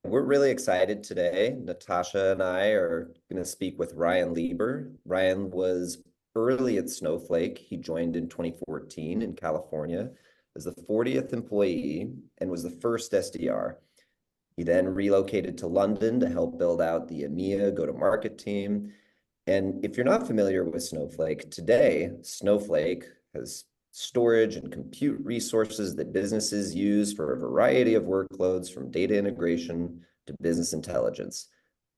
We're really excited today. Natasha and I are going to speak with Ryan Lieber. Ryan was early at Snowflake. He joined in 2014 in California as the 40th employee and was the first SDR. He then relocated to London to help build out the EMEA go-to-market team. And if you're not familiar with Snowflake, today, Snowflake has storage and compute resources that businesses use for a variety of workloads from data integration to business intelligence.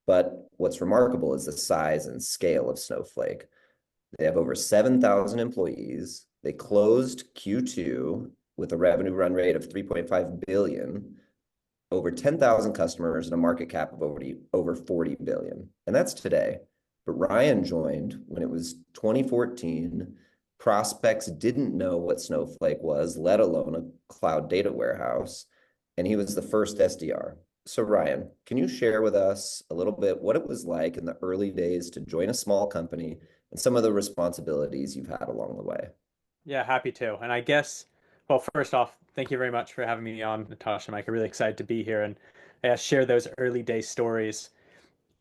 But what's remarkable is the size and scale of Snowflake. They have over 7,000 employees. They closed Q2 with a revenue run rate of 3.5 billion, over 10,000 customers, and a market cap of over 40 billion. And that's today. But Ryan joined when it was 2014. Prospects didn't know what Snowflake was, let alone a cloud data warehouse. And he was the first SDR. So Ryan, can you share with us a little bit what it was like in the early days to join a small company and some of the responsibilities you've had along the way? Yeah, happy to. And I guess, well, first off, thank you very much for having me on, Natasha and Mike. I'm really excited to be here and share those early day stories.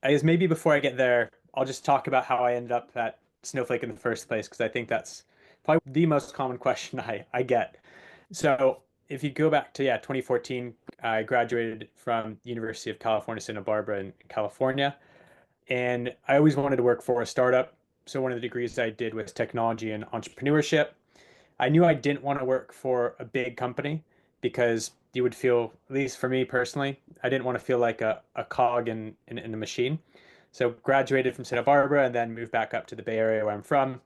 I guess maybe before I get there, I'll just talk about how I ended up at Snowflake in the first place, because I think that's probably the most common question I get. So if you go back to, 2014, I graduated from the University of California, Santa Barbara in California. And I always wanted to work for a startup. So one of the degrees I did was technology and entrepreneurship. I knew I didn't want to work for a big company because you would feel, at least for me personally, I didn't want to feel like a cog in a machine. So graduated from Santa Barbara and then moved back up to the Bay Area where I'm from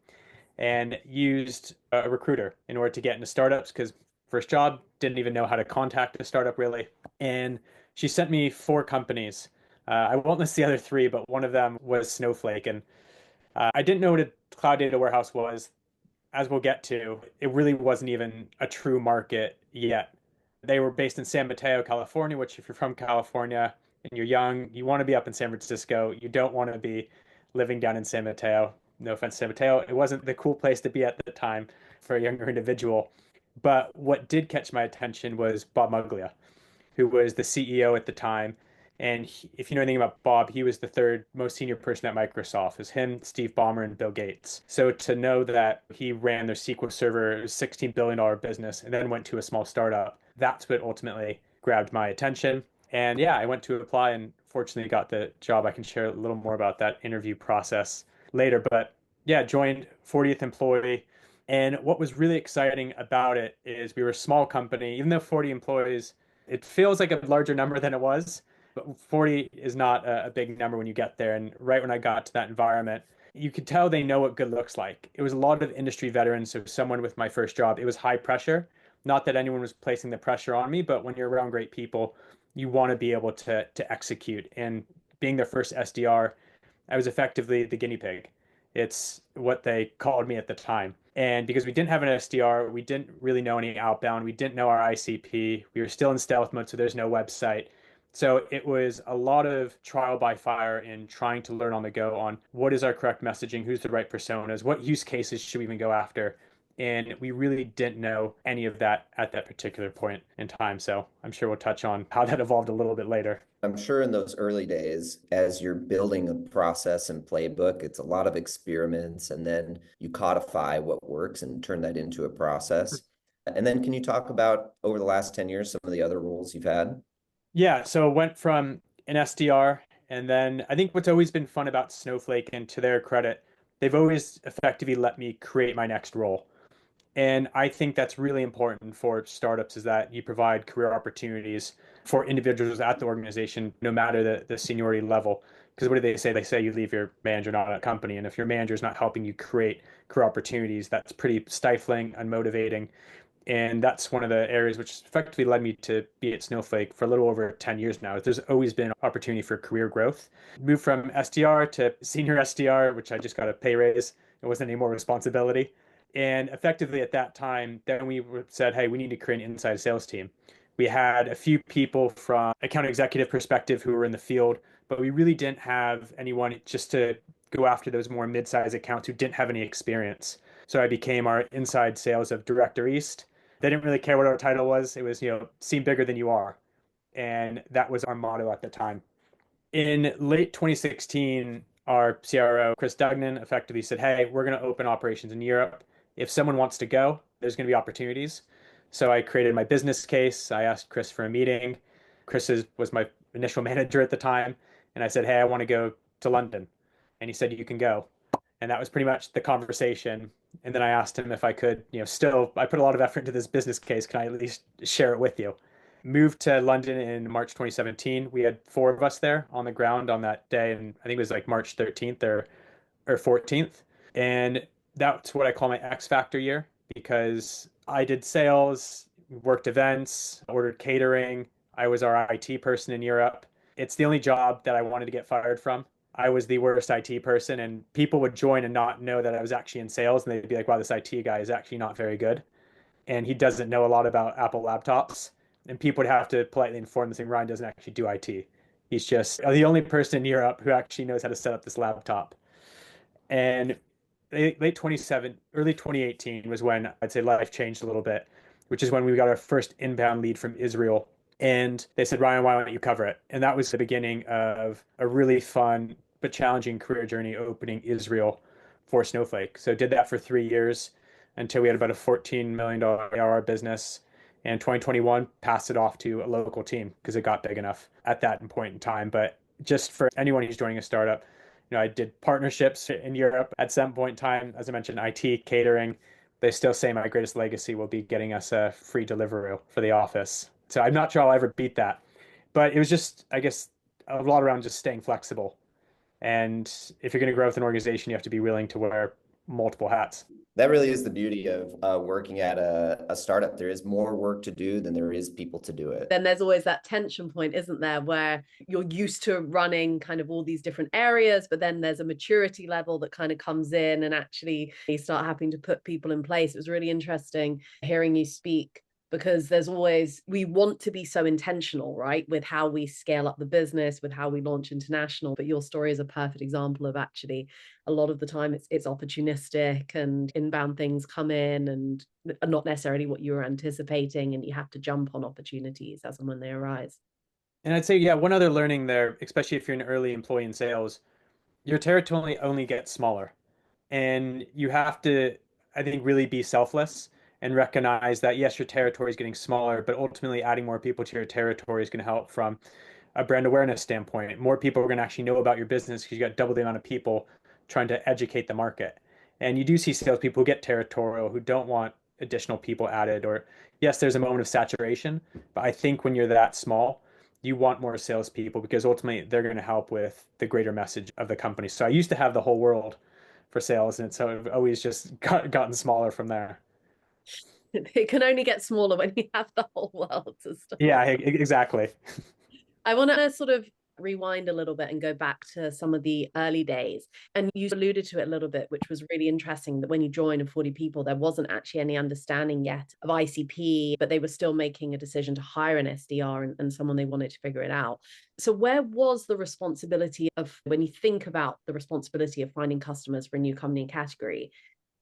and used a recruiter in order to get into startups because first job, didn't even know how to contact a startup really. And she sent me four companies. I won't list the other three, but one of them was Snowflake. And I didn't know what a cloud data warehouse was. As we'll get to, it really wasn't even a true market yet. They were based in San Mateo, California, which if you're from California and you're young, you want to be up in San Francisco. You don't want to be living down in San Mateo. No offense, San Mateo. It wasn't the cool place to be at the time for a younger individual. But what did catch my attention was Bob Muglia, who was the CEO at the time. And if you know anything about Bob, he was the third most senior person at Microsoft. It was him, Steve Ballmer, and Bill Gates. So to know that he ran their SQL Server $16 billion business and then went to a small startup, that's what ultimately grabbed my attention. And yeah, I went to apply and fortunately got the job. I can share a little more about that interview process later. But yeah, joined 40th employee. And what was really exciting about it is we were a small company, even though 40 employees, it feels like a larger number than it was, but 40 is not a big number when you get there. And right when I got to that environment, you could tell they know what good looks like. It was a lot of industry veterans. So someone with my first job, it was high pressure. Not that anyone was placing the pressure on me, but when you're around great people, you want to be able to execute. And being their first SDR, I was effectively the guinea pig. It's what they called me at the time. And because we didn't have an SDR, we didn't really know any outbound. We didn't know our ICP. We were still in stealth mode, so there's no website. So it was a lot of trial by fire in trying to learn on the go on what is our correct messaging, who's the right personas, what use cases should we even go after. And we really didn't know any of that at that particular point in time. So I'm sure we'll touch on how that evolved a little bit later. I'm sure in those early days, as you're building a process and playbook, it's a lot of experiments, and then you codify what works and turn that into a process. And then can you talk about over the last 10 years, some of the other roles you've had? Yeah, so it went from an SDR, and then I think what's always been fun about Snowflake, and to their credit, they've always effectively let me create my next role. And I think that's really important for startups is that you provide career opportunities for individuals at the organization, no matter the seniority level. Because what do they say? They say you leave your manager, not a company. And if your manager is not helping you create career opportunities, that's pretty stifling, unmotivating. And that's one of the areas which effectively led me to be at Snowflake for a little over 10 years now. There's always been opportunity for career growth. Moved from SDR to senior SDR, which I just got a pay raise. It wasn't any more responsibility. And effectively at that time, then we said, hey, we need to create an inside sales team. We had a few people from account executive perspective who were in the field, but we really didn't have anyone just to go after those more mid-sized accounts who didn't have any experience. So I became our inside sales of Director East. They didn't really care what our title was. It was, seem bigger than you are. And that was our motto at the time. In late 2016, our CRO, Chris Dugnan, effectively said, hey, we're going to open operations in Europe. If someone wants to go, there's going to be opportunities. So I created my business case. I asked Chris for a meeting. Was my initial manager at the time. And I said, hey, I want to go to London. And he said, you can go. And that was pretty much the conversation. And then I asked him if I could, I put a lot of effort into this business case. Can I at least share it with you? Moved to London in March 2017. We had four of us there on the ground on that day, and I think it was like March 13th or 14th. And that's what I call my X Factor year because I did sales, worked events, ordered catering. I was our IT person in Europe. It's the only job that I wanted to get fired from. I was the worst IT person, and people would join and not know that I was actually in sales, and they'd be like, wow, this IT guy is actually not very good and he doesn't know a lot about Apple laptops. And people would have to politely inform them saying Ryan doesn't actually do IT. He's just the only person in Europe who actually knows how to set up this laptop. And late 27, early 2018 was when I'd say life changed a little bit, which is when we got our first inbound lead from Israel. And they said, Ryan, why don't you cover it? And that was the beginning of a really fun but challenging career journey opening Israel for Snowflake. So did that for 3 years until we had about a $14 million ARR business. And 2021 passed it off to a local team because it got big enough at that point in time. But just for anyone who's joining a startup, I did partnerships in Europe at some point in time. As I mentioned, IT, catering. They still say my greatest legacy will be getting us a free Deliveroo for the office. So I'm not sure I'll ever beat that. But it was just, I guess, a lot around just staying flexible. And if you're going to grow with an organization, you have to be willing to wear multiple hats. That really is the beauty of working at a startup. There is more work to do than there is people to do it. Then there's always that tension point, isn't there, where you're used to running kind of all these different areas, but then there's a maturity level that kind of comes in and actually you start having to put people in place. It was really interesting hearing you speak because we want to be so intentional, right, with how we scale up the business, with how we launch international. But your story is a perfect example of actually a lot of the time it's opportunistic and inbound things come in and not necessarily what you were anticipating, and you have to jump on opportunities as and when they arise. And I'd say, yeah, one other learning there, especially if you're an early employee in sales, your territory only gets smaller. And you have to, I think, really be selfless and recognize that, yes, your territory is getting smaller, but ultimately adding more people to your territory is going to help from a brand awareness standpoint. More people are going to actually know about your business because you got double the amount of people trying to educate the market. And you do see salespeople who get territorial, who don't want additional people added, or yes, there's a moment of saturation, but I think when you're that small, you want more salespeople because ultimately they're going to help with the greater message of the company. So I used to have the whole world for sales, and so I've always just gotten smaller from there. It can only get smaller when you have the whole world to start. Yeah, exactly. I want to sort of rewind a little bit and go back to some of the early days. And you alluded to it a little bit, which was really interesting that when you joined 40 people, there wasn't actually any understanding yet of ICP, but they were still making a decision to hire an SDR and someone they wanted to figure it out. So where was the responsibility of, when you think about the responsibility of finding customers for a new company category?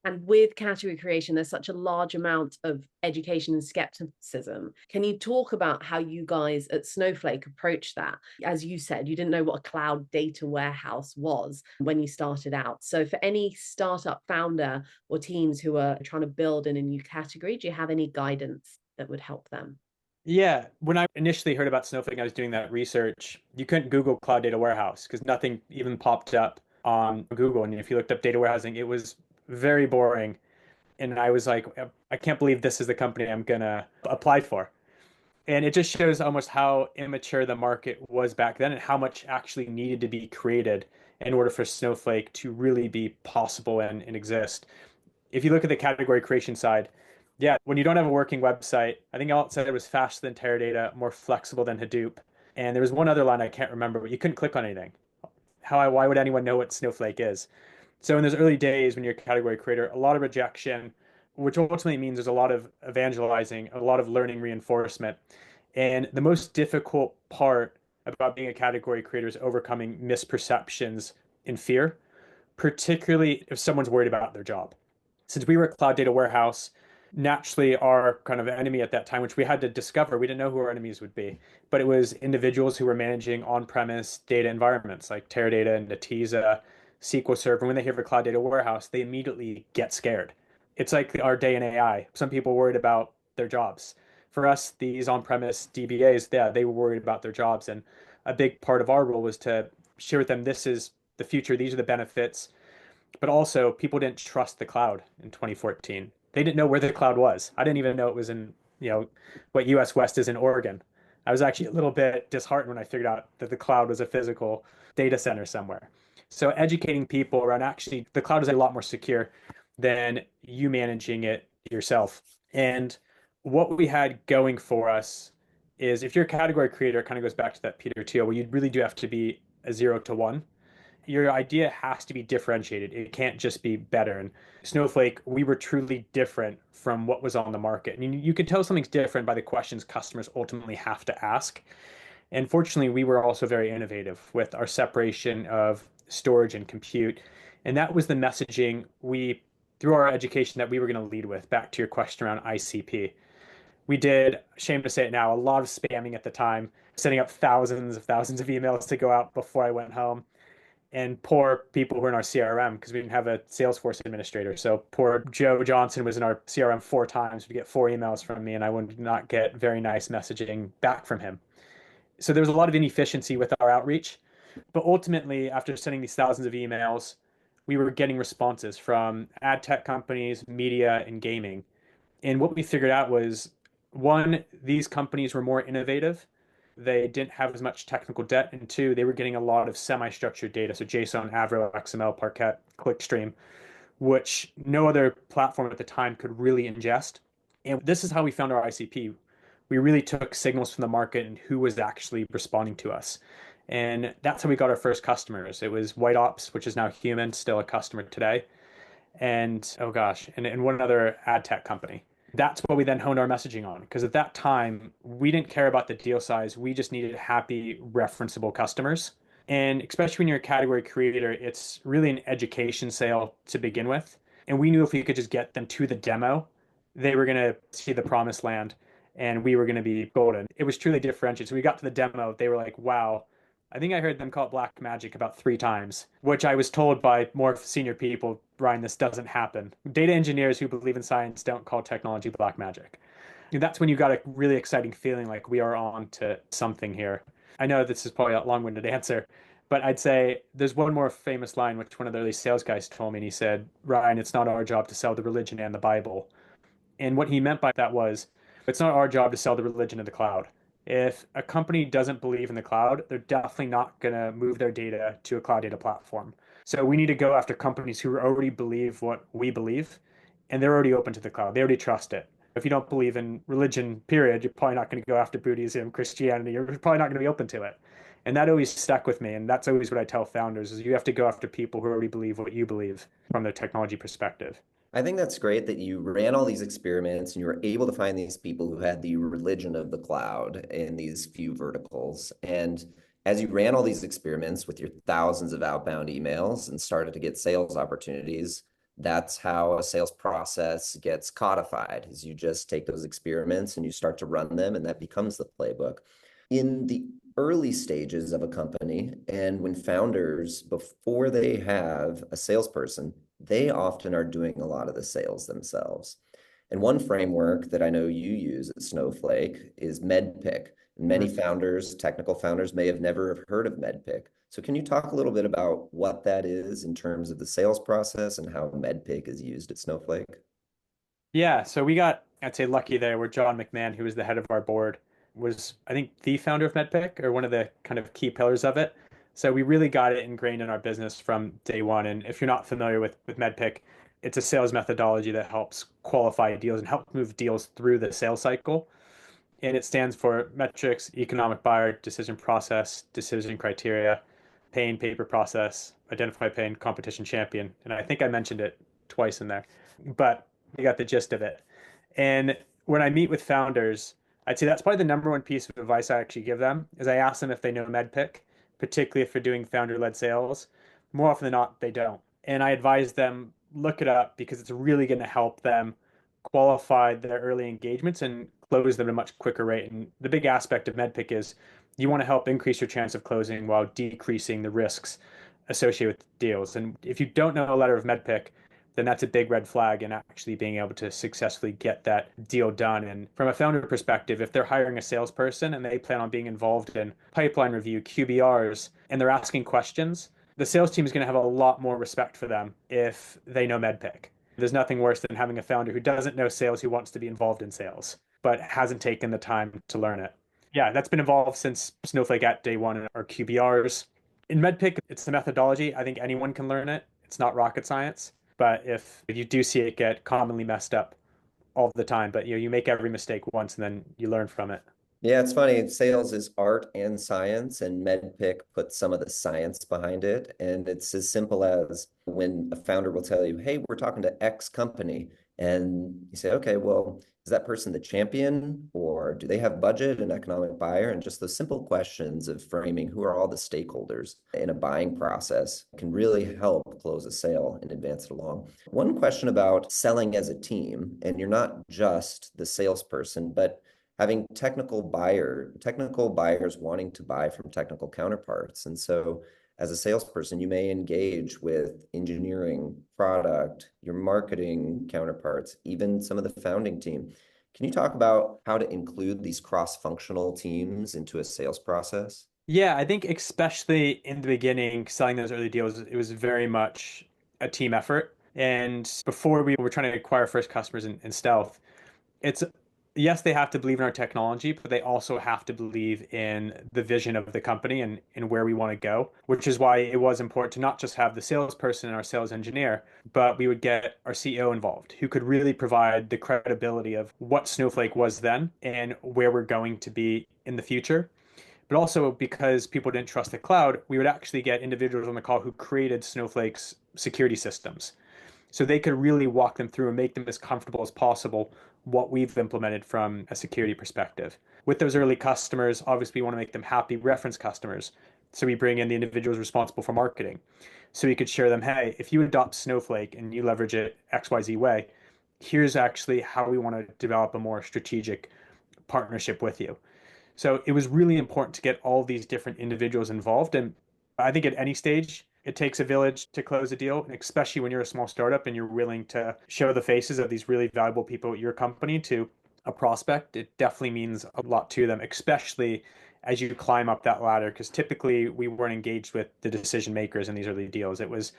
And with category creation, there's such a large amount of education and skepticism. Can you talk about how you guys at Snowflake approached that? As you said, you didn't know what a cloud data warehouse was when you started out. So for any startup founder or teams who are trying to build in a new category, do you have any guidance that would help them? Yeah, when I initially heard about Snowflake, I was doing that research. You couldn't Google cloud data warehouse because nothing even popped up on Google. And if you looked up data warehousing, it was very boring. And I was like, I can't believe this is the company I'm gonna apply for. And it just shows almost how immature the market was back then and how much actually needed to be created in order for Snowflake to really be possible and exist. If you look at the category creation side, yeah, when you don't have a working website, I think all it said it was faster than Teradata, more flexible than Hadoop. And there was one other line I can't remember, but you couldn't click on anything. Why would anyone know what Snowflake is? So in those early days when you're a category creator, a lot of rejection, which ultimately means there's a lot of evangelizing, a lot of learning reinforcement. And the most difficult part about being a category creator is overcoming misperceptions and fear, particularly if someone's worried about their job. Since we were a cloud data warehouse, naturally our kind of enemy at that time, which we had to discover. We didn't know who our enemies would be, but it was individuals who were managing on-premise data environments like Teradata and Netezza, SQL Server. When they hear of a cloud data warehouse, they immediately get scared. It's like our day in AI. Some people worried about their jobs. For us, these on-premise DBAs, yeah, they were worried about their jobs. And a big part of our role was to share with them, this is the future, these are the benefits. But also, people didn't trust the cloud in 2014. They didn't know where the cloud was. I didn't even know it was in, what US West is in Oregon. I was actually a little bit disheartened when I figured out that the cloud was a physical data center somewhere. So educating people around actually the cloud is a lot more secure than you managing it yourself. And what we had going for us is if you're a category creator, it kind of goes back to that Peter Thiel, where you really do have to be a 0 to 1. Your idea has to be differentiated. It can't just be better. And Snowflake, we were truly different from what was on the market. And you can tell something's different by the questions customers ultimately have to ask. And fortunately, we were also very innovative with our separation of storage and compute. And that was the messaging we, through our education, that we were going to lead with. Back to your question around ICP. We did, shame to say it now, a lot of spamming at the time, setting up thousands of emails to go out before I went home, and poor people who were in our CRM because we didn't have a Salesforce administrator. So poor Joe Johnson was in our CRM 4 times. We'd get 4 emails from me, and I would not get very nice messaging back from him. So there was a lot of inefficiency with our outreach. But ultimately, after sending these thousands of emails, we were getting responses from ad tech companies, media, and gaming. And what we figured out was, one, these companies were more innovative. They didn't have as much technical debt. And two, they were getting a lot of semi-structured data. So JSON, Avro, XML, Parquet, Clickstream, which no other platform at the time could really ingest. And this is how we found our ICP. We really took signals from the market and who was actually responding to us. And that's how we got our first customers. It was White Ops, which is now Human, still a customer today. And oh gosh, and one other ad tech company. That's what we then honed our messaging on. Because at that time, we didn't care about the deal size. We just needed happy, referenceable customers. And especially when you're a category creator, it's really an education sale to begin with. And we knew if we could just get them to the demo, they were going to see the promised land and we were going to be golden. It was truly differentiated. So we got to the demo, they were like, wow, I think I heard them call it black magic about 3 times, which I was told by more senior people, Ryan, this doesn't happen. Data engineers who believe in science don't call technology black magic. And that's when you got a really exciting feeling like we are on to something here. I know this is probably a long-winded answer, but I'd say there's one more famous line which one of the early sales guys told me, and he said, Ryan, it's not our job to sell the religion and the Bible. And what he meant by that was, it's not our job to sell the religion of the cloud. If a company doesn't believe in the cloud, they're definitely not going to move their data to a cloud data platform. So we need to go after companies who already believe what we believe, and they're already open to the cloud. They already trust it. If you don't believe in religion, period, you're probably not going to go after Buddhism, Christianity. You're probably not going to be open to it. And that always stuck with me. And that's always what I tell founders is you have to go after people who already believe what you believe from their technology perspective. I think that's great that you ran all these experiments and you were able to find these people who had the religion of the cloud in these few verticals. And as you ran all these experiments with your thousands of outbound emails and started to get sales opportunities, that's how a sales process gets codified, is you just take those experiments and you start to run them, and that becomes the playbook. In the early stages of a company, and when founders, before they have a salesperson, they often are doing a lot of the sales themselves. And one framework that I know you use at Snowflake is MEDDPICC. And many founders, technical founders, may have never have heard of MEDDPICC. So can you talk a little bit about what that is in terms of the sales process and how MEDDPICC is used at Snowflake? Yeah, so we got, I'd say, lucky there where John McMahon, who was the head of our board, was, I think, the founder of MEDDPICC or one of the kind of key pillars of it. So we really got it ingrained in our business from day one. And if you're not familiar with MEDDPICC, it's a sales methodology that helps qualify deals and help move deals through the sales cycle. And it stands for metrics, economic buyer, decision process, decision criteria, pain, paper process, identify pain, competition champion. And I think I mentioned it twice in there, but you got the gist of it. And when I meet with founders, I'd say that's probably the number one piece of advice I actually give them is I ask them if they know MEDDPICC, particularly if they're doing founder-led sales. More often than not, they don't. And I advise them look it up because it's really going to help them qualify their early engagements and close them at a much quicker rate. And the big aspect of MEDDPICC is you want to help increase your chance of closing while decreasing the risks associated with deals. And if you don't know a letter of MEDDPICC, then that's a big red flag in actually being able to successfully get that deal done. And from a founder perspective, if they're hiring a salesperson and they plan on being involved in pipeline review, QBRs, and they're asking questions, the sales team is going to have a lot more respect for them if they know MEDDPICC. There's nothing worse than having a founder who doesn't know sales, who wants to be involved in sales, but hasn't taken the time to learn it. Yeah, that's been involved since Snowflake at day one in our QBRs. In MEDDPICC, it's the methodology. I think anyone can learn it. It's not rocket science. But if you do see it get commonly messed up all the time, but you make every mistake once and then you learn from it. Yeah, it's funny. Sales is art and science, and MEDDPICC puts some of the science behind it. And it's as simple as when a founder will tell you, hey, we're talking to X company. And you say, okay, well, is that person the champion, or do they have budget and economic buyer? And just those simple questions of framing who are all the stakeholders in a buying process can really help close a sale and advance it along. One question about selling as a team, and you're not just the salesperson, but having technical buyers wanting to buy from technical counterparts. And so as a salesperson, you may engage with engineering, product, your marketing counterparts, even some of the founding team. Can you talk about how to include these cross-functional teams into a sales process? Yeah, I think especially in the beginning, selling those early deals, it was very much a team effort. And before we were trying to acquire first customers in stealth, it's yes, they have to believe in our technology, but they also have to believe in the vision of the company and where we want to go, which is why it was important to not just have the salesperson and our sales engineer, but we would get our CEO involved, who could really provide the credibility of what Snowflake was then and where we're going to be in the future. But also because people didn't trust the cloud, we would actually get individuals on the call who created Snowflake's security systems. So they could really walk them through and make them as comfortable as possible what we've implemented from a security perspective. With those early customers, obviously we want to make them happy reference customers. So we bring in the individuals responsible for marketing. So we could share them, hey, if you adopt Snowflake and you leverage it XYZ way, here's actually how we want to develop a more strategic partnership with you. So it was really important to get all these different individuals involved. And I think at any stage, it takes a village to close a deal, and especially when you're a small startup and you're willing to show the faces of these really valuable people at your company to a prospect. It definitely means a lot to them, especially as you climb up that ladder, because typically we weren't engaged with the decision makers in these early deals. It was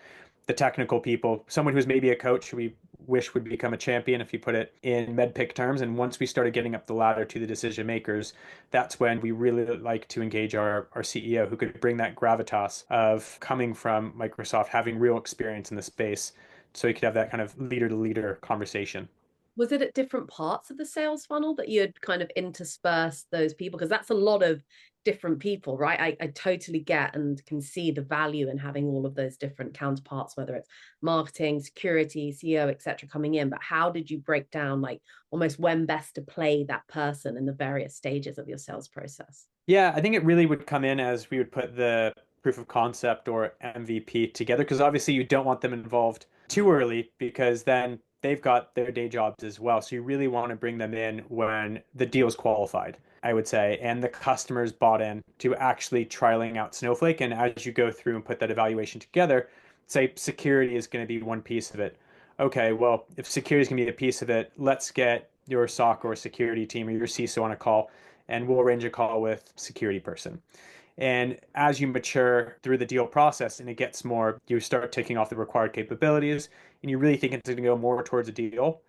the technical people, someone who's maybe a coach who we wish would become a champion if you put it in MEDDPICC terms. And once we started getting up the ladder to the decision makers, that's when we really like to engage our CEO, who could bring that gravitas of coming from Microsoft, having real experience in the space, so he could have that kind of leader to leader conversation. Was it at different parts of the sales funnel that you'd kind of intersperse those people? Because that's a lot of different people, right? I totally get and can see the value in having all of those different counterparts, whether it's marketing, security, CEO, etc., coming in. But how did you break down like almost when best to play that person in the various stages of your sales process? Yeah, I think it really would come in as we would put the proof of concept or MVP together, because obviously you don't want them involved too early, because then they've got their day jobs as well. So you really want to bring them in when the deal is qualified, I would say, and the customers bought in to actually trialing out Snowflake. And as you go through and put that evaluation together, say security is going to be one piece of it. Okay, well, if security is going to be a piece of it, let's get your SOC or security team or your CISO on a call, and we'll arrange a call with security person. And as you mature through the deal process and it gets more, you start taking off the required capabilities and you really think it's going to go more towards a deal,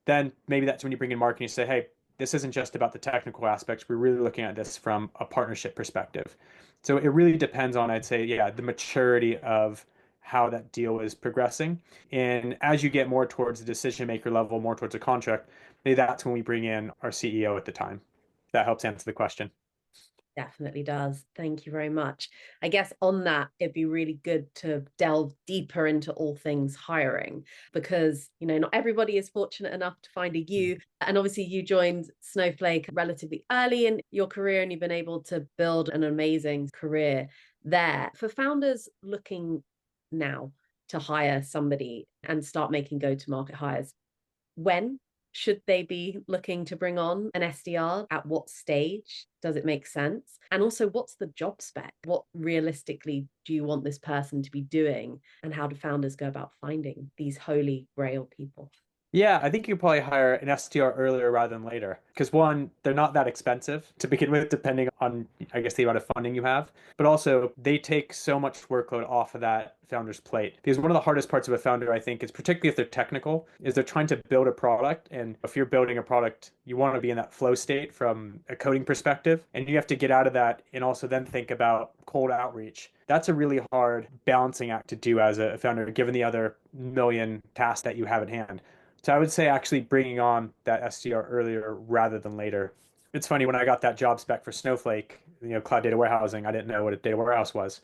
then maybe that's when you bring in marketing and say, hey, this isn't just about the technical aspects. We're really looking at this from a partnership perspective. So it really depends on, I'd say, yeah, the maturity of how that deal is progressing. And as you get more towards the decision maker level, more towards a contract, maybe that's when we bring in our CEO at the time. That helps answer the question. Definitely does. Thank you very much. I guess on that, it'd be really good to delve deeper into all things hiring, because, not everybody is fortunate enough to find a you. And obviously you joined Snowflake relatively early in your career and you've been able to build an amazing career there. For founders looking now to hire somebody and start making go-to-market hires, when Should they be looking to bring on an SDR? At what stage does it make sense? And also, what's the job spec? What realistically do you want this person to be doing? And how do founders go about finding these holy grail people? Yeah, I think you could probably hire an SDR earlier rather than later. Because one, they're not that expensive to begin with, depending on, I guess, the amount of funding you have. But also, they take so much workload off of that founder's plate. Because one of the hardest parts of a founder, I think, is particularly if they're technical, is they're trying to build a product. And if you're building a product, you want to be in that flow state from a coding perspective. And you have to get out of that and also then think about cold outreach. That's a really hard balancing act to do as a founder, given the other million tasks that you have at hand. So I would say actually bringing on that SDR earlier rather than later. It's funny, when I got that job spec for Snowflake, cloud data warehousing, I didn't know what a data warehouse was.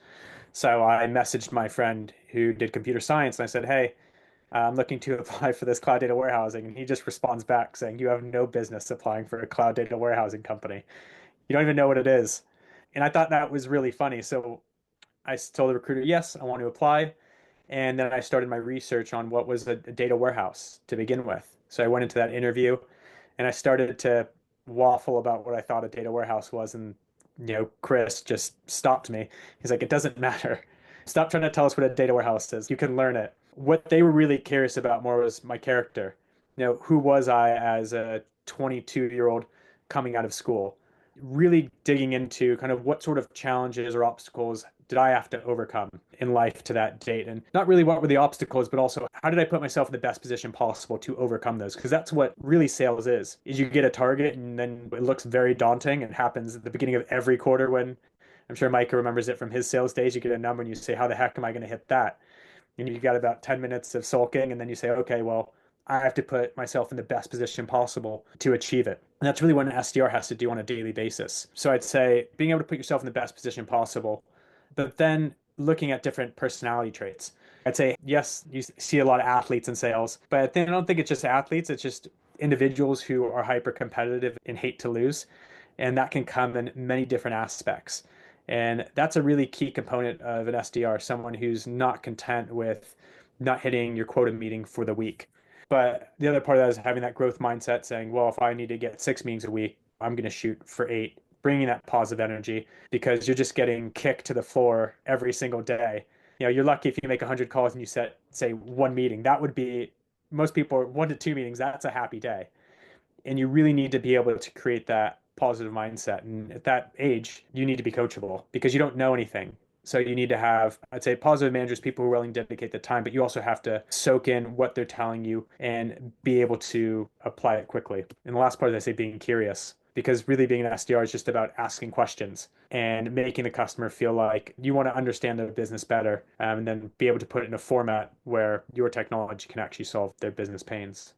So I messaged my friend who did computer science and I said, hey, I'm looking to apply for this cloud data warehousing. And he just responds back saying, you have no business applying for a cloud data warehousing company. You don't even know what it is. And I thought that was really funny. So I told the recruiter, yes, I want to apply. And then I started my research on what was a data warehouse to begin with. So I went into that interview and I started to waffle about what I thought a data warehouse was. And, Chris just stopped me. He's like, it doesn't matter. Stop trying to tell us what a data warehouse is. You can learn it. What they were really curious about more was my character. Who was I as a 22-year-old coming out of school? Really digging into kind of what sort of challenges or obstacles did I have to overcome in life to that date? And not really what were the obstacles, but also how did I put myself in the best position possible to overcome those? Because that's what really sales is you get a target and then it looks very daunting. It happens at the beginning of every quarter when I'm sure Micah remembers it from his sales days. You get a number and you say, how the heck am I going to hit that? And you got about 10 minutes of sulking and then you say, okay, well, I have to put myself in the best position possible to achieve it. And that's really what an SDR has to do on a daily basis. So I'd say being able to put yourself in the best position possible, but then looking at different personality traits. I'd say, yes, you see a lot of athletes in sales, but I don't think it's just athletes. It's just individuals who are hyper competitive and hate to lose. And that can come in many different aspects. And that's a really key component of an SDR, someone who's not content with not hitting your quota meeting for the week. But the other part of that is having that growth mindset, saying, well, if I need to get 6 meetings a week, I'm going to shoot for 8, bringing that positive energy because you're just getting kicked to the floor every single day. You're lucky if you make 100 calls and you set, say, 1 meeting. That would be, most people, 1 to 2 meetings, that's a happy day. And you really need to be able to create that positive mindset. And at that age, you need to be coachable because you don't know anything. So you need to have, I'd say, positive managers, people who are willing to dedicate the time, but you also have to soak in what they're telling you and be able to apply it quickly. And the last part is I say being curious, because really being an SDR is just about asking questions and making the customer feel like you want to understand their business better, and then be able to put it in a format where your technology can actually solve their business pains.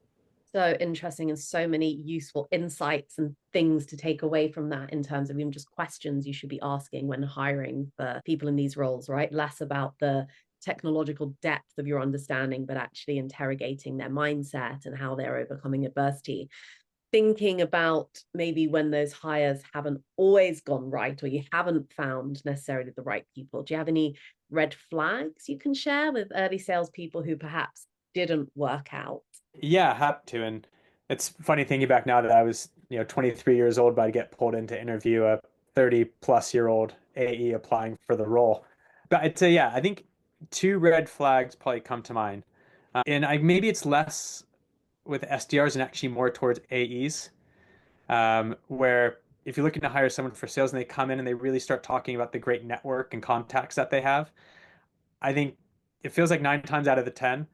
So interesting, and so many useful insights and things to take away from that in terms of even just questions you should be asking when hiring for people in these roles, right? Less about the technological depth of your understanding, but actually interrogating their mindset and how they're overcoming adversity. Thinking about maybe when those hires haven't always gone right, or you haven't found necessarily the right people. Do you have any red flags you can share with early salespeople who perhaps didn't work out? Yeah, happy to. And it's funny thinking back now that I was, 23 years old, but I get pulled in to interview a 30-plus-year-old AE applying for the role. But I'd say, yeah, I think 2 red flags probably come to mind. And maybe it's less with SDRs and actually more towards AEs, where if you're looking to hire someone for sales and they come in and they really start talking about the great network and contacts that they have, I think it feels like 9 times out of the 10,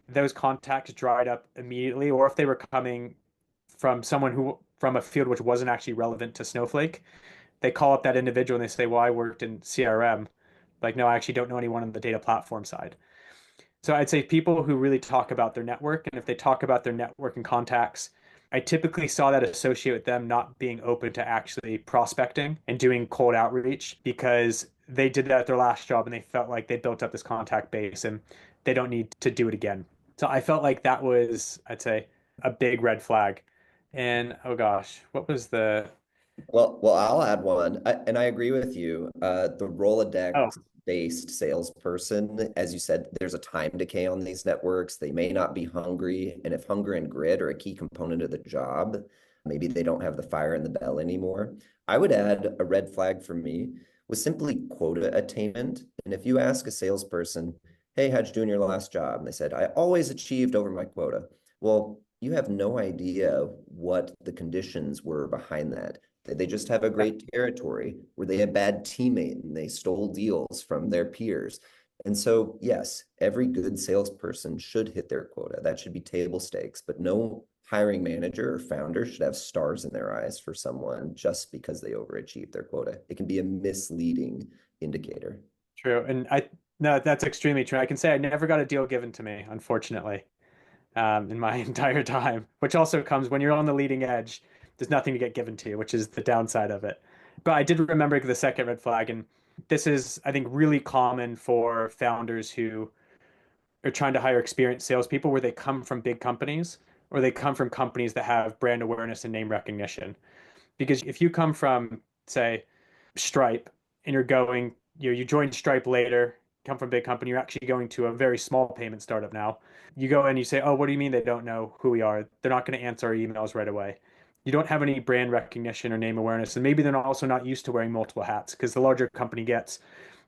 those contacts dried up immediately, or if they were coming from someone who from a field which wasn't actually relevant to Snowflake, they call up that individual and they say, well, I worked in CRM. Like, no, I actually don't know anyone on the data platform side. So I'd say people who really talk about their network, and if they talk about their network and contacts, I typically saw that associate with them not being open to actually prospecting and doing cold outreach because they did that at their last job and they felt like they built up this contact base and they don't need to do it again. So I felt like that was, I'd say, a big red flag. And oh gosh, what was the Well, I'll add one, and I agree with you. The Oh, Rolodex-based salesperson, as you said, there's a time decay on these networks. They may not be hungry, and if hunger and grit are a key component of the job, maybe they don't have the fire in the bell anymore. I would add a red flag for me was simply quota attainment. And if you ask a salesperson, "Hey, how'd you do in your last job?" and they said, "I always achieved over my quota." Well, you have no idea what the conditions were behind that. They just have a yeah, great territory where they had bad teammate and they stole deals from their peers. And so, yes, every good salesperson should hit their quota. That should be table stakes, but no hiring manager or founder should have stars in their eyes for someone just because they overachieved their quota. It can be a misleading indicator. true. And no, that's extremely true. I can say I never got a deal given to me, unfortunately, in my entire time, which also comes when you're on the leading edge, there's nothing to get given to you, which is the downside of it. But I did remember the second red flag, and this is, I think, really common for founders who are trying to hire experienced salespeople where they come from big companies or they come from companies that have brand awareness and name recognition. Because if you come from, say, Stripe and you're going, you join Stripe later, come from a big company, you're actually going to a very small payment startup now. You go in, you say, "Oh, what do you mean they don't know who we are? They're not going to answer our emails right away." You don't have any brand recognition or name awareness. And maybe they're also not used to wearing multiple hats because the larger company gets,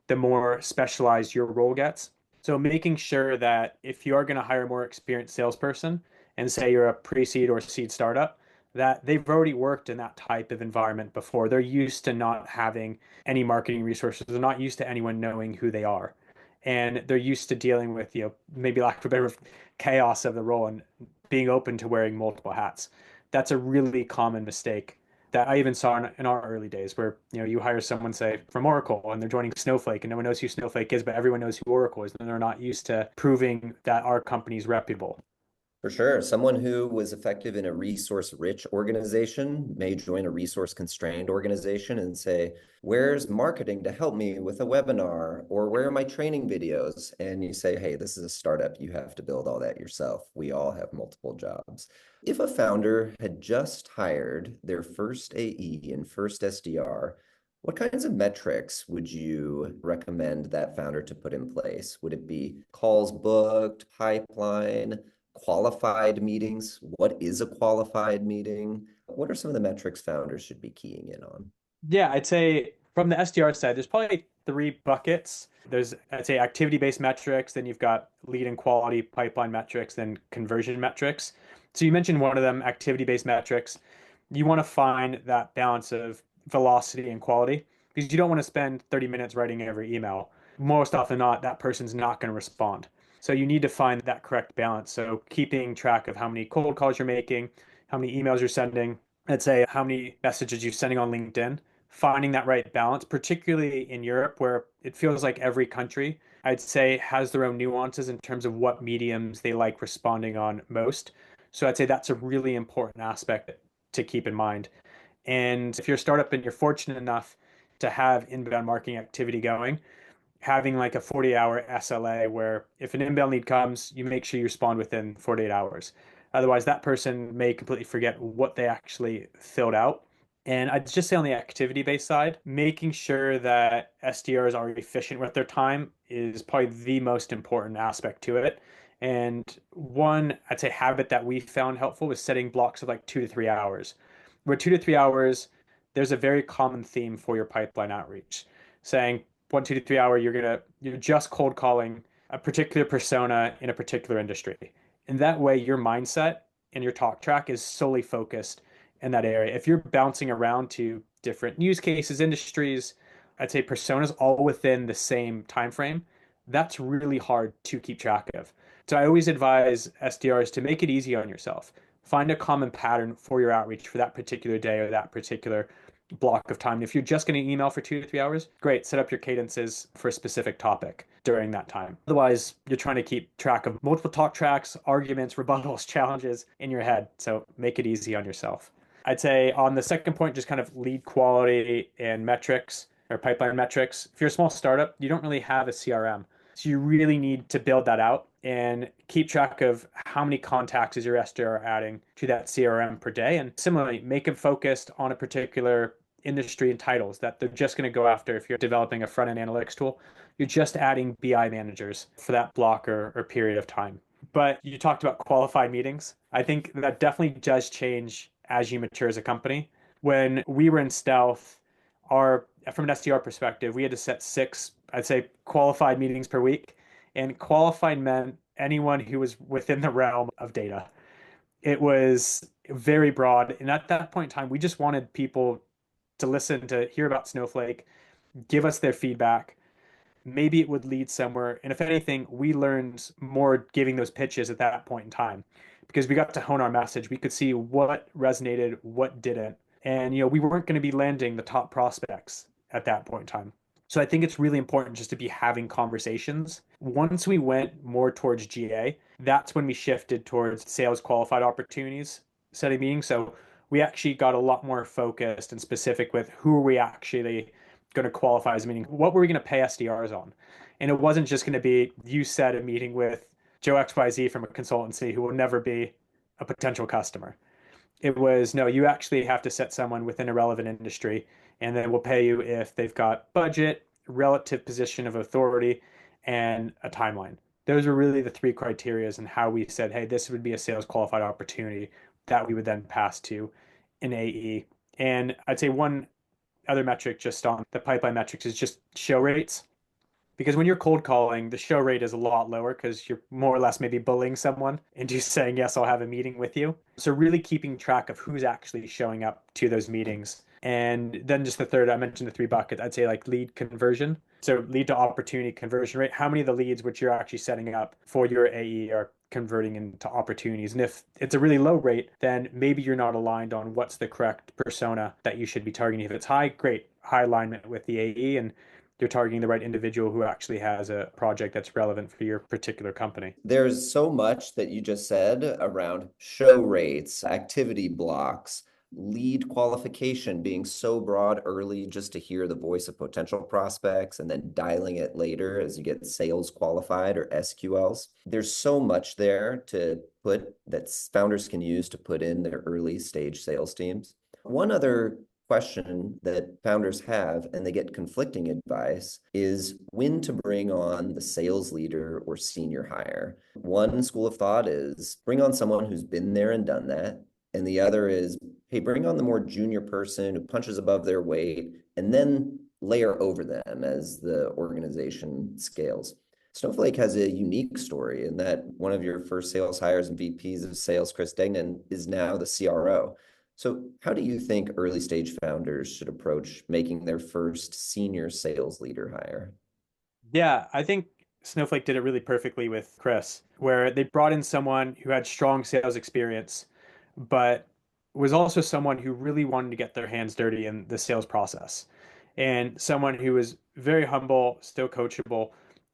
the more specialized your role gets. So making sure that if you are going to hire a more experienced salesperson and say you're a pre-seed or seed startup, that they've already worked in that type of environment before. They're used to not having any marketing resources. They're not used to anyone knowing who they are. And they're used to dealing with, maybe lack of a better chaos of the role and being open to wearing multiple hats. That's a really common mistake that I even saw in our early days where, you hire someone, say, from Oracle and they're joining Snowflake and no one knows who Snowflake is, but everyone knows who Oracle is. And they're not used to proving that our company is reputable. For sure. Someone who was effective in a resource-rich organization may join a resource-constrained organization and say, "Where's marketing to help me with a webinar?" Or "Where are my training videos?" And you say, "Hey, this is a startup. You have to build all that yourself. We all have multiple jobs." If a founder had just hired their first AE and first SDR, what kinds of metrics would you recommend that founder to put in place? Would it be calls booked, pipeline, qualified meetings? What is a qualified meeting? What are some of the metrics founders should be keying in on? Yeah, I'd say from the SDR side, there's probably three buckets. There's, I'd say, activity-based metrics, then you've got lead and quality pipeline metrics, then conversion metrics. So you mentioned one of them, activity-based metrics. You want to find that balance of velocity and quality because you don't want to spend 30 minutes writing every email. Most often not, that person's not going to respond. So you need to find that correct balance. So keeping track of how many cold calls you're making, how many emails you're sending, let's say how many messages you're sending on LinkedIn, finding that right balance, particularly in Europe, where it feels like every country, I'd say, has their own nuances in terms of what mediums they like responding on most. So I'd say that's a really important aspect to keep in mind. And if you're a startup and you're fortunate enough to have inbound marketing activity going, having like a 40-hour SLA where if an inbound lead comes, you make sure you respond within 48 hours. Otherwise, that person may completely forget what they actually filled out. And I'd just say on the activity-based side, making sure that SDRs are efficient with their time is probably the most important aspect to it. And one, I'd say, habit that we found helpful was setting blocks of like 2 to 3 hours. Where 2 to 3 hours, there's a very common theme for your pipeline outreach, saying 1, 2 to 3 hour, you're just cold calling a particular persona in a particular industry. And that way your mindset and your talk track is solely focused in that area. If you're bouncing around to different use cases, industries, I'd say personas all within the same time frame, that's really hard to keep track of. So I always advise SDRs to make it easy on yourself. Find a common pattern for your outreach for that particular day or that particular block of time. If you're just going to email for 2 to 3 hours, great, set up your cadences for a specific topic during that time. Otherwise, you're trying to keep track of multiple talk tracks, arguments, rebuttals, challenges in your head. So make it easy on yourself. I'd say on the second point, just kind of lead quality and metrics or pipeline metrics. If you're a small startup, you don't really have a CRM. So you really need to build that out and keep track of how many contacts is your SDR adding to that CRM per day. And similarly, make them focused on a particular industry and titles that they're just going to go after. If you're developing a front-end analytics tool, you're just adding BI managers for that block or period of time. But you talked about qualified meetings. I think that definitely does change as you mature as a company. When we were in stealth, from an SDR perspective, we had to set 6, I'd say, qualified meetings per week. And qualified meant anyone who was within the realm of data. It was very broad. And at that point in time, we just wanted people to listen, to hear about Snowflake, give us their feedback. Maybe it would lead somewhere. And if anything, we learned more giving those pitches at that point in time because we got to hone our message. We could see what resonated, what didn't. And, we weren't going to be landing the top prospects at that point in time. So I think it's really important just to be having conversations. Once we went more towards GA, that's when we shifted towards sales qualified opportunities setting meetings. So we actually got a lot more focused and specific with who are we actually going to qualify as a meeting? What were we going to pay SDRs on? And it wasn't just going to be you set a meeting with Joe XYZ from a consultancy who will never be a potential customer. It was, no, you actually have to set someone within a relevant industry, and then we'll pay you if they've got budget, relative position of authority, and a timeline. Those are really the 3 criterias and how we said, hey, this would be a sales qualified opportunity that we would then pass to an AE. And I'd say one other metric just on the pipeline metrics is just show rates. Because when you're cold calling, the show rate is a lot lower because you're more or less maybe bullying someone into saying, yes, I'll have a meeting with you. So really keeping track of who's actually showing up to those meetings. And then just the third, I mentioned the 3 buckets, I'd say like lead conversion. So lead to opportunity conversion rate. How many of the leads which you're actually setting up for your AE are converting into opportunities? And if it's a really low rate, then maybe you're not aligned on what's the correct persona that you should be targeting. If it's high, great, high alignment with the AE, and you're targeting the right individual who actually has a project that's relevant for your particular company. There's so much that you just said around show rates, activity blocks, lead qualification being so broad early just to hear the voice of potential prospects and then dialing it later as you get sales qualified or SQLs. There's so much there to put that founders can use to put in their early stage sales teams. One other question that founders have, and they get conflicting advice, is when to bring on the sales leader or senior hire. One school of thought is bring on someone who's been there and done that. And the other is, hey, bring on the more junior person who punches above their weight and then layer over them as the organization scales. Snowflake has a unique story in that one of your first sales hires and VPs of sales, Chris Degnan, is now the CRO. So how do you think early stage founders should approach making their first senior sales leader hire? Yeah, I think Snowflake did it really perfectly with Chris, where they brought in someone who had strong sales experience, but was also someone who really wanted to get their hands dirty in the sales process, and someone who was very humble, still coachable,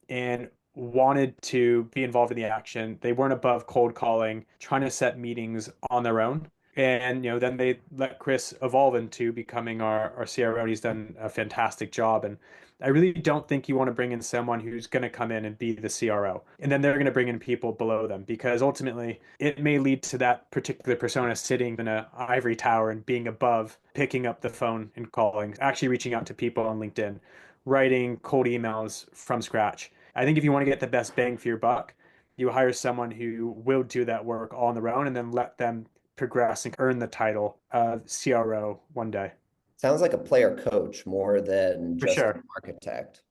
and wanted to be involved in the action. They weren't above cold calling, trying to set meetings on their own. And then they let Chris evolve into becoming our CRO. He's done a fantastic job. And I really don't think you want to bring in someone who's going to come in and be the CRO. And then they're going to bring in people below them because ultimately it may lead to that particular persona sitting in an ivory tower and being above, picking up the phone and calling, actually reaching out to people on LinkedIn, writing cold emails from scratch. I think if you want to get the best bang for your buck, you hire someone who will do that work all on their own and then let them progress and earn the title of CRO one day. Sounds like a player coach more than For just sure. an architect.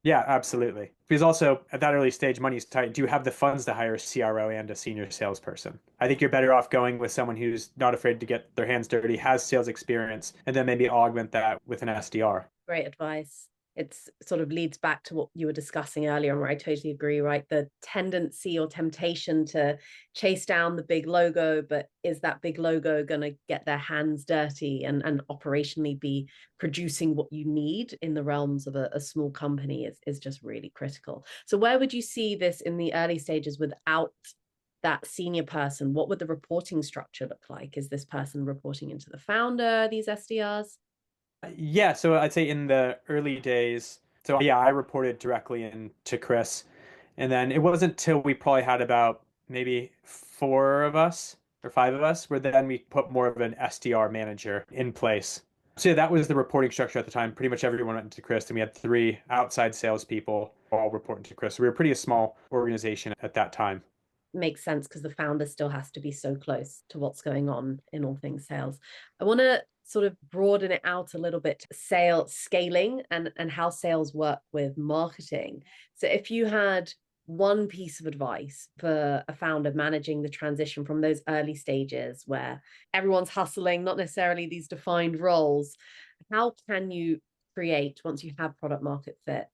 Yeah, absolutely. Because also at that early stage, money's tight. Do you have the funds to hire a CRO and a senior salesperson? I think you're better off going with someone who's not afraid to get their hands dirty, has sales experience, and then maybe augment that with an SDR. Great advice. It's sort of leads back to what you were discussing earlier, where I totally agree, right? The tendency or temptation to chase down the big logo, but is that big logo going to get their hands dirty and operationally be producing what you need in the realms of a small company is just really critical. So where would you see this in the early stages without that senior person? What would the reporting structure look like? Is this person reporting into the founder, these SDRs? Yeah, so I'd say in the early days, so yeah, I reported directly in to Chris, And then it wasn't till we probably had about maybe 4 of us or 5 of us, where then we put more of an SDR manager in place. So yeah, that was the reporting structure at the time. Pretty much everyone went to Chris, and we had 3 outside salespeople all reporting to Chris. So we were pretty a small organization at that time. Makes sense because the founder still has to be so close to what's going on in all things sales. I want to sort of broaden it out a little bit to sales scaling and how sales work with marketing. So if you had one piece of advice for a founder managing the transition from those early stages where everyone's hustling, not necessarily these defined roles, how can you create, once you have product market fit,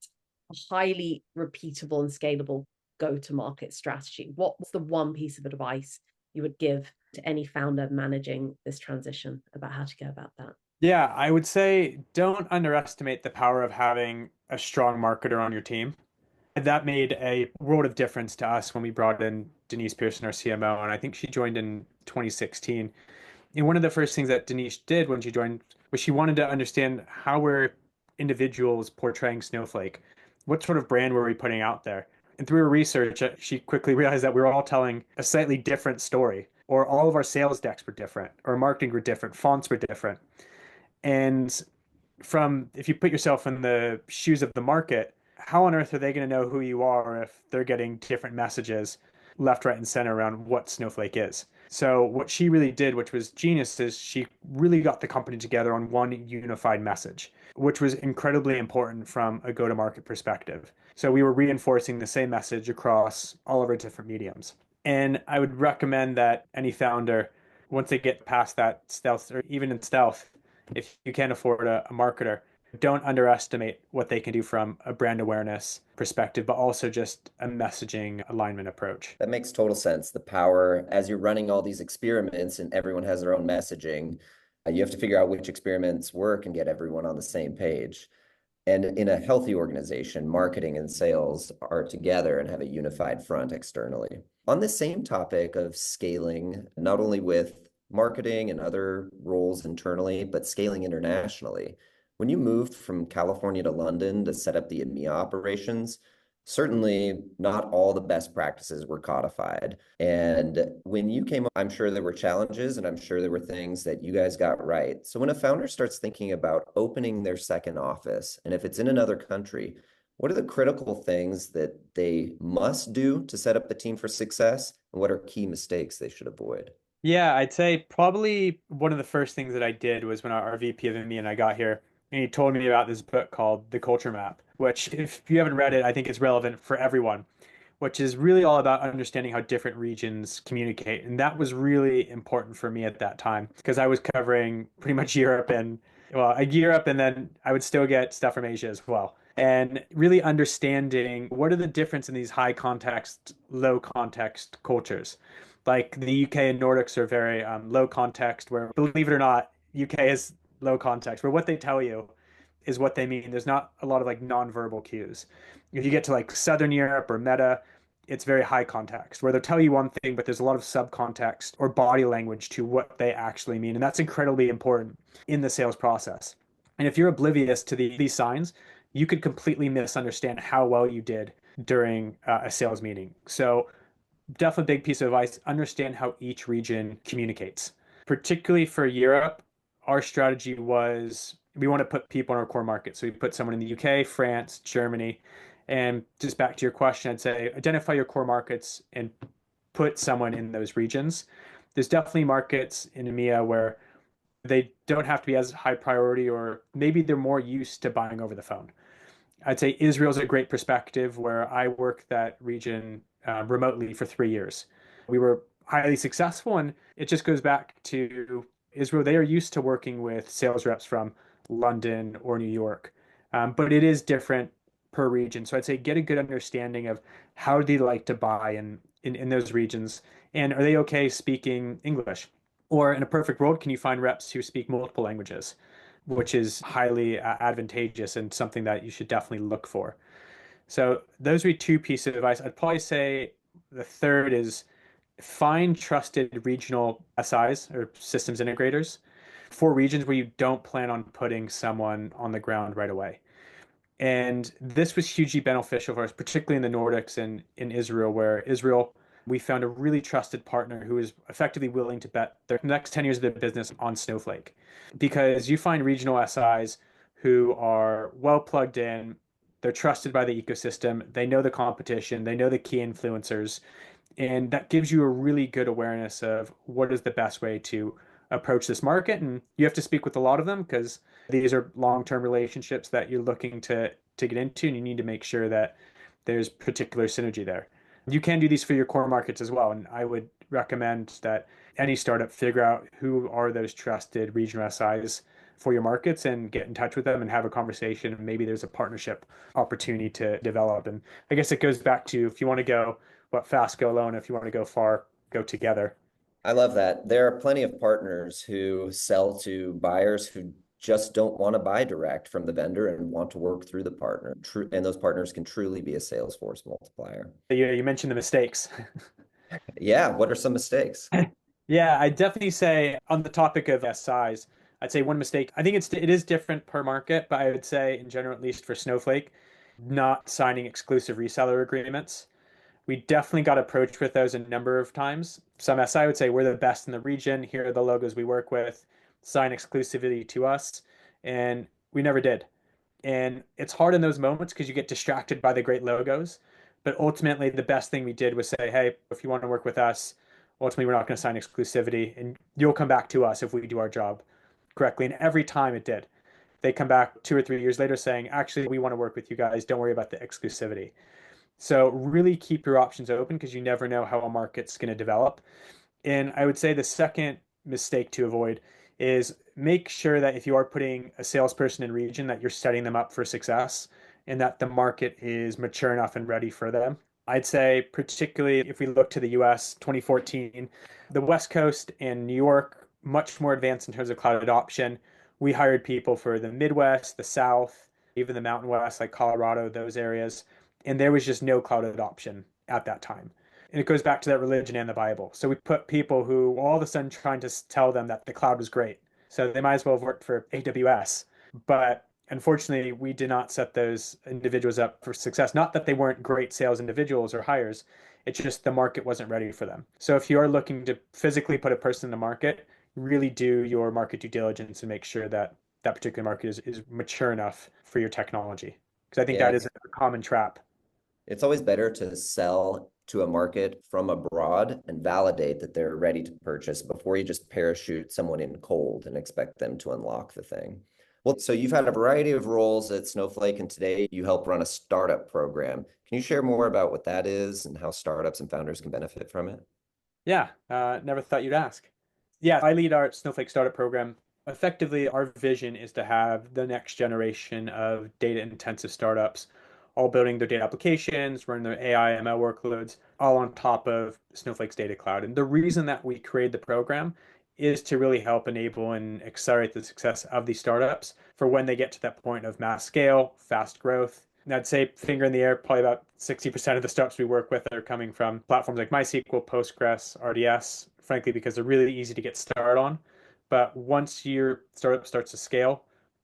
a highly repeatable and scalable go-to-market strategy? What's the one piece of advice you would give to any founder managing this transition about how to go about that? Yeah, I would say don't underestimate the power of having a strong marketer on your team. That made a world of difference to us when we brought in Denise Pearson, our CMO, and I think she joined in 2016. And one of the first things that Denise did when she joined was she wanted to understand how were individuals portraying Snowflake. What sort of brand were we putting out there? And through her research, she quickly realized that we were all telling a slightly different story, or all of our sales decks were different, or marketing were different, fonts were different. And if you put yourself in the shoes of the market, how on earth are they going to know who you are if they're getting different messages left, right, and center around what Snowflake is? So what she really did, which was genius, is she really got the company together on one unified message, which was incredibly important from a go-to-market perspective. So we were reinforcing the same message across all of our different mediums. And I would recommend that any founder, once they get past that stealth, or even in stealth, if you can't afford a marketer, don't underestimate what they can do from a brand awareness perspective, but also just a messaging alignment approach. That makes total sense. The power, as you're running all these experiments and everyone has their own messaging, you have to figure out which experiments work and get everyone on the same page. And in a healthy organization, marketing and sales are together and have a unified front externally. On the same topic of scaling, not only with marketing and other roles internally, but scaling internationally. When you moved from California to London to set up the EMEA operations, certainly not all the best practices were codified. And when you came up, I'm sure there were challenges and I'm sure there were things that you guys got right. So when a founder starts thinking about opening their second office, and if it's in another country, what are the critical things that they must do to set up the team for success? And what are key mistakes they should avoid? Yeah, I'd say probably one of the first things that I did was when our VP of EMEA and I got here, and he told me about this book called The Culture Map, which, if you haven't read it, I think it's relevant for everyone, which is really all about understanding how different regions communicate. And that was really important for me at that time because I was covering pretty much Europe, and then I would still get stuff from Asia as well. And really understanding what are the difference in these high context, low context cultures. Like the UK and Nordics are very low context, where, believe it or not, UK is low context, where what they tell you is what they mean. There's not a lot of like nonverbal cues. If you get to like Southern Europe or meta, it's very high context, where they'll tell you one thing, but there's a lot of subcontext or body language to what they actually mean. And that's incredibly important in the sales process. And if you're oblivious to these signs, you could completely misunderstand how well you did during a sales meeting. So definitely a big piece of advice, understand how each region communicates. Particularly for Europe, our strategy was we want to put people in our core market. So we put someone in the UK, France, Germany. And just back to your question, I'd say identify your core markets and put someone in those regions. There's definitely markets in EMEA where they don't have to be as high priority, or maybe they're more used to buying over the phone. I'd say Israel's a great perspective, where I worked that region remotely for 3 years. We were highly successful, and it just goes back to Israel. They are used to working with sales reps from London or New York, but it is different per region. So I'd say get a good understanding of how they like to buy in those regions, and are they okay speaking English? Or in a perfect world, can you find reps who speak multiple languages, which is highly advantageous and something that you should definitely look for. So those would be two pieces of advice. I'd probably say the third is find trusted regional SIs or systems integrators for regions where you don't plan on putting someone on the ground right away. And this was hugely beneficial for us, particularly in the Nordics and in Israel, where Israel, we found a really trusted partner who is effectively willing to bet their next 10 years of their business on Snowflake. Because you find regional SIs who are well plugged in, they're trusted by the ecosystem, they know the competition, they know the key influencers, and that gives you a really good awareness of what is the best way to approach this market. And you have to speak with a lot of them because these are long-term relationships that you're looking to get into, and you need to make sure that there's particular synergy there. You can do these for your core markets as well, and I would recommend that any startup figure out who are those trusted regional SIs for your markets and get in touch with them and have a conversation. And maybe there's a partnership opportunity to develop. And I guess it goes back to, if you want to go fast, go alone. If you want to go far, go together. I love that. There are plenty of partners who sell to buyers who just don't want to buy direct from the vendor and want to work through the partner. And those partners can truly be a sales force multiplier. You mentioned the mistakes. Yeah, what are some mistakes? Yeah, I definitely say on the topic of SIs, I'd say one mistake. I think it is different per market, but I would say in general, at least for Snowflake, not signing exclusive reseller agreements. We definitely got approached with those a number of times. Some SI would say we're the best in the region. Here are the logos we work with. Sign exclusivity to us. And we never did. And it's hard in those moments because you get distracted by the great logos. But ultimately, the best thing we did was say, hey, if you want to work with us, ultimately, we're not going to sign exclusivity. And you'll come back to us if we do our job correctly. And every time it did. They come back 2 or 3 years later saying, actually, we want to work with you guys. Don't worry about the exclusivity. So really keep your options open because you never know how a market's going to develop. And I would say the second mistake to avoid is make sure that if you are putting a salesperson in region, that you're setting them up for success and that the market is mature enough and ready for them. I'd say, particularly if we look to the US, 2014, the West Coast and New York, much more advanced in terms of cloud adoption. We hired people for the Midwest, the South, even the Mountain West, like Colorado, those areas. And there was just no cloud adoption at that time. And it goes back to that religion and the Bible. So we put people who were all of a sudden trying to tell them that the cloud was great. So they might as well have worked for AWS. But unfortunately, we did not set those individuals up for success. Not that they weren't great sales individuals or hires. It's just the market wasn't ready for them. So if you are looking to physically put a person in the market, really do your market due diligence and make sure that that particular market is mature enough for your technology. Because I think Yeah, that is a common trap. it's always better to sell to a market from abroad and validate that they're ready to purchase before you just parachute someone in cold and expect them to unlock the thing. Well, so you've had a variety of roles at Snowflake, and today you help run a startup program. Can you share more about what that is and how startups and founders can benefit from it? Yeah, never thought you'd ask. Yeah, I lead our Snowflake startup program. Effectively, our vision is to have the next generation of data intensive startups all building their data applications, running their AI, ML workloads, all on top of Snowflake's data cloud. And the reason that we created the program is to really help enable and accelerate the success of these startups for when they get to that point of mass scale, fast growth. And I'd say finger in the air, probably about 60% of the startups we work with are coming from platforms like MySQL, Postgres, RDS, frankly, because they're really easy to get started on. But once your startup starts to scale,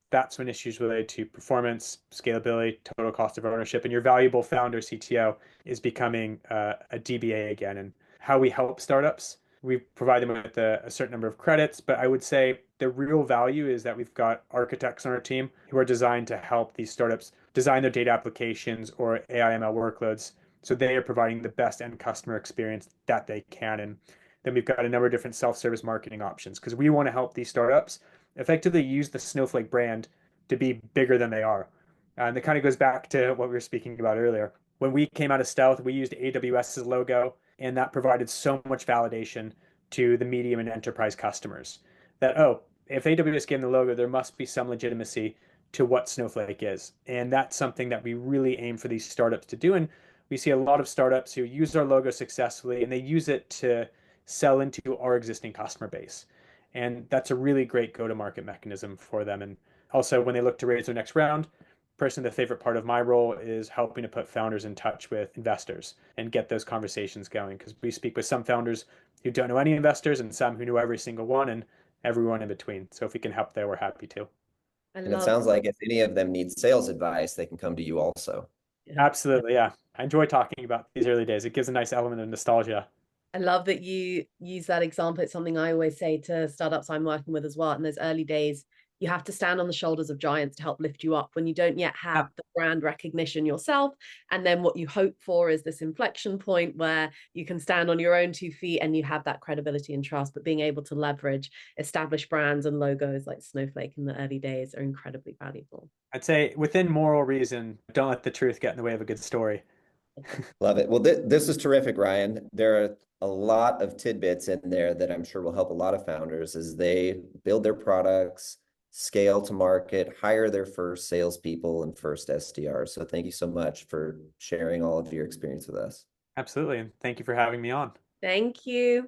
that's when issues related to performance, scalability, total cost of ownership, and your valuable founder CTO is becoming a DBA again. And how we help startups, we provide them with a certain number of credits, but I would say the real value is that we've got architects on our team who are designed to help these startups design their data applications or AI ML workloads. So they are providing the best end customer experience that they can. And then we've got a number of different self-service marketing options because we want to help these startups effectively use the Snowflake brand to be bigger than they are. And it kind of goes back to what we were speaking about earlier. When we came out of stealth, we used AWS's logo, and that provided so much validation to the medium and enterprise customers that, oh, if AWS gave them the logo, there must be some legitimacy to what Snowflake is. And that's something that we really aim for these startups to do. And we see a lot of startups who use our logo successfully and they use it to sell into our existing customer base. And that's a really great go-to-market mechanism for them. And also, when they look to raise their next round, personally, the favorite part of my role is helping to put founders in touch with investors and get those conversations going. Because we speak with some founders who don't know any investors and some who know every single one and everyone in between. So if we can help there, we're happy to. I And it love sounds like if any of them need sales advice, they can come to you also. it. Absolutely, yeah. I enjoy talking about these early days. It gives a nice element of nostalgia. I love that you use that example. It's something I always say to startups I'm working with as well. In those early days, you have to stand on the shoulders of giants to help lift you up when you don't yet have Yeah. the brand recognition yourself. And then what you hope for is this inflection point where you can stand on your own 2 feet and you have that credibility and trust. But being able to leverage established brands and logos like Snowflake in the early days are incredibly valuable. I'd say within moral reason, don't let the truth get in the way of a good story. Love it. Well, this is terrific, Ryan. There are a lot of tidbits in there that I'm sure will help a lot of founders as they build their products, scale to market, hire their first salespeople and first SDRs. So thank you so much for sharing all of your experience with us. Absolutely. And thank you for having me on. Thank you.